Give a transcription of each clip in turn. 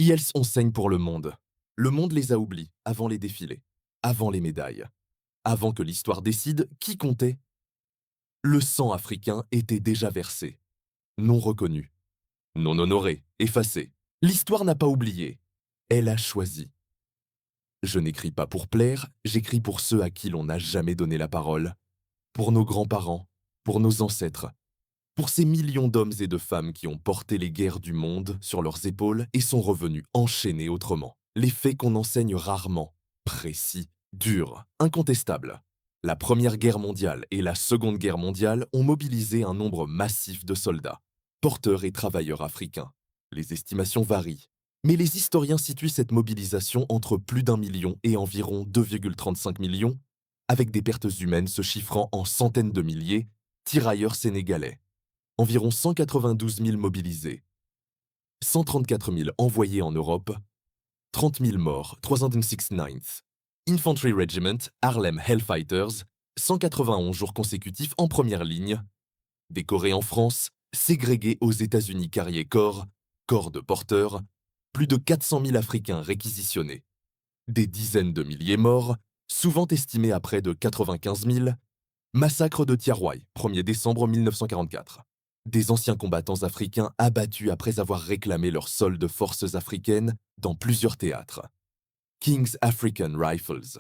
Et elles enseignent pour le monde. Le monde les a oubliés avant les défilés, avant les médailles, avant que l'histoire décide qui comptait. Le sang africain était déjà versé, non reconnu, non honoré, effacé. L'histoire n'a pas oublié, elle a choisi. Je n'écris pas pour plaire, j'écris pour ceux à qui l'on n'a jamais donné la parole, pour nos grands-parents, pour nos ancêtres, pour ces millions d'hommes et de femmes qui ont porté les guerres du monde sur leurs épaules et sont revenus enchaînés autrement. Les faits qu'on enseigne rarement, précis, durs, incontestables. La Première Guerre mondiale et la Seconde Guerre mondiale ont mobilisé un nombre massif de soldats, porteurs et travailleurs africains. Les estimations varient, mais les historiens situent cette mobilisation entre plus d'1 million et environ 2,35 millions, avec des pertes humaines se chiffrant en centaines de milliers, tirailleurs sénégalais. Environ 192 000 mobilisés, 134 000 envoyés en Europe, 30 000 morts, 369th Infantry Regiment, Harlem Hellfighters, 191 jours consécutifs en première ligne, décorés en France, ségrégés aux États-Unis carrier-corps, corps de porteurs, plus de 400 000 Africains réquisitionnés, des dizaines de milliers morts, souvent estimés à près de 95 000, massacre de Tiaroy, 1er décembre 1944. Des anciens combattants africains abattus après avoir réclamé leur solde de forces africaines dans plusieurs théâtres. King's African Rifles,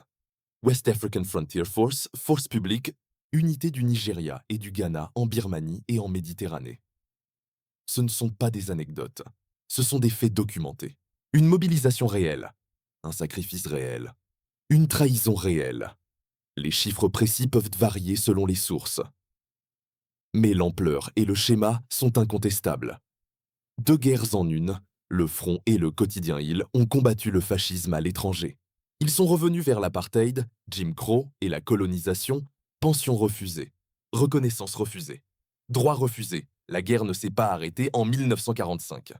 West African Frontier Force, force publique, unité du Nigeria et du Ghana en Birmanie et en Méditerranée. Ce ne sont pas des anecdotes, ce sont des faits documentés. Une mobilisation réelle, un sacrifice réel, une trahison réelle. Les chiffres précis peuvent varier selon les sources. Mais l'ampleur et le schéma sont incontestables. 2 guerres en une, le Front et le Quotidien Hill ont combattu le fascisme à l'étranger. Ils sont revenus vers l'apartheid, Jim Crow et la colonisation, pensions refusées, reconnaissance refusée, droits refusés. La guerre ne s'est pas arrêtée en 1945.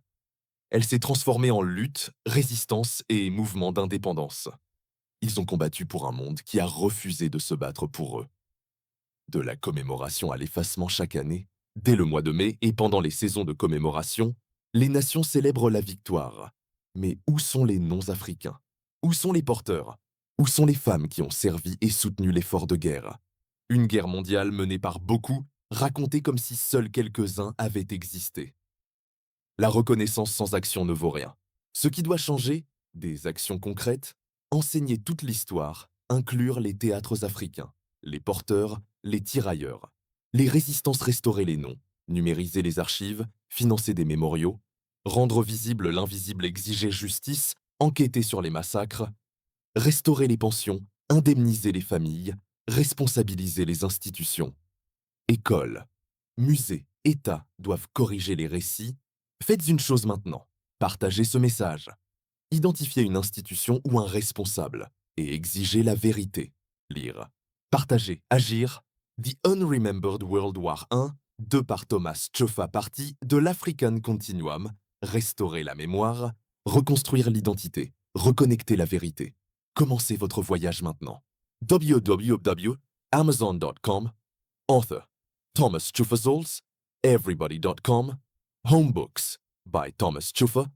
Elle s'est transformée en lutte, résistance et mouvement d'indépendance. Ils ont combattu pour un monde qui a refusé de se battre pour eux. De la commémoration à l'effacement chaque année, dès le mois de mai et pendant les saisons de commémoration, les nations célèbrent la victoire. Mais où sont les non-africains? Où sont les porteurs? Où sont les femmes qui ont servi et soutenu l'effort de guerre? Une guerre mondiale menée par beaucoup, racontée comme si seuls quelques-uns avaient existé. La reconnaissance sans action ne vaut rien. Ce qui doit changer, des actions concrètes, enseigner toute l'histoire, inclure les théâtres africains, les porteurs, les tirailleurs, les résistances, restaurer les noms, numériser les archives, financer des mémoriaux, rendre visible l'invisible, exiger justice, enquêter sur les massacres, restaurer les pensions, indemniser les familles, responsabiliser les institutions. Écoles, musées, États doivent corriger les récits. Faites une chose maintenant, partagez ce message. Identifiez une institution ou un responsable et exigez la vérité. Lire, partager, agir. The Unremembered World War I, 2 par Thomas Tchofa, partie de l'African Continuum, restaurer la mémoire, reconstruire l'identité, reconnecter la vérité. Commencez votre voyage maintenant. www.amazon.com, author Thomas Tchofa, everybody.com, Homebooks by Thomas Tchofa,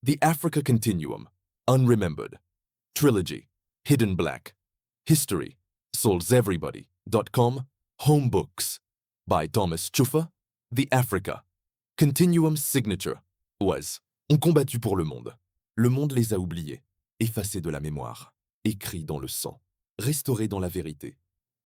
The Africa Continuum, Unremembered, Trilogy, Hidden Black, History, soulseverybody.com, Homebooks by Thomas Tchofa, The Africa Continuum Signature was ont combattu pour le monde. Le monde les a oubliés, effacés de la mémoire, écrits dans le sang, restaurés dans la vérité.